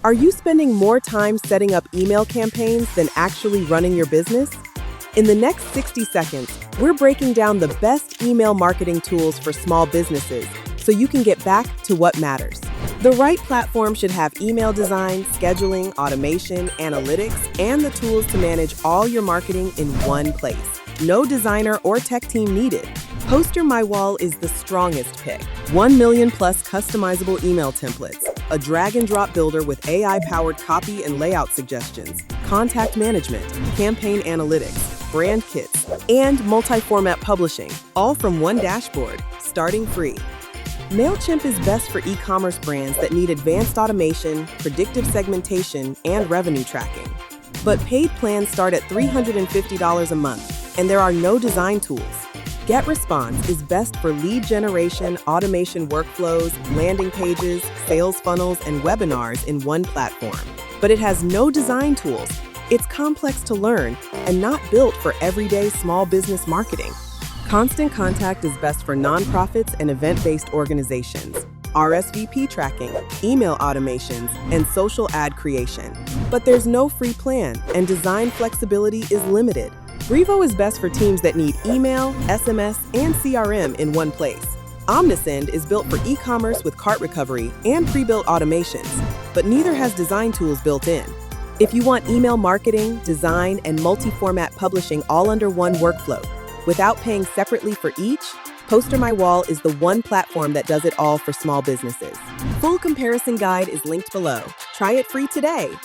Are you spending more time setting up email campaigns than actually running your business? In the next 60 seconds, we're breaking down the best email marketing tools for small businesses so you can get back to what matters. The right platform should have email design, scheduling, automation, analytics, and the tools to manage all your marketing in one place. No designer or tech team needed. PosterMyWall is the strongest pick. 1 million plus customizable email templates, a drag-and-drop builder with AI-powered copy and layout suggestions, contact management, campaign analytics, brand kits, and multi-format publishing, all from one dashboard, starting free. Mailchimp is best for e-commerce brands that need advanced automation, predictive segmentation, and revenue tracking. But paid plans start at $350 a month, and there are no design tools. GetResponse is best for lead generation, automation workflows, landing pages, sales funnels, and webinars in one platform. But it has no design tools. It's complex to learn and not built for everyday small business marketing. Constant Contact is best for nonprofits and event-based organizations, RSVP tracking, email automations, and social ad creation. But there's no free plan, and design flexibility is limited. Brevo is best for teams that need email, SMS, and CRM in one place. Omnisend is built for e-commerce with cart recovery and pre-built automations, but neither has design tools built in. If you want email marketing, design, and multi-format publishing all under one workflow, without paying separately for each, PosterMyWall is the one platform that does it all for small businesses. Full comparison guide is linked below. Try it free today.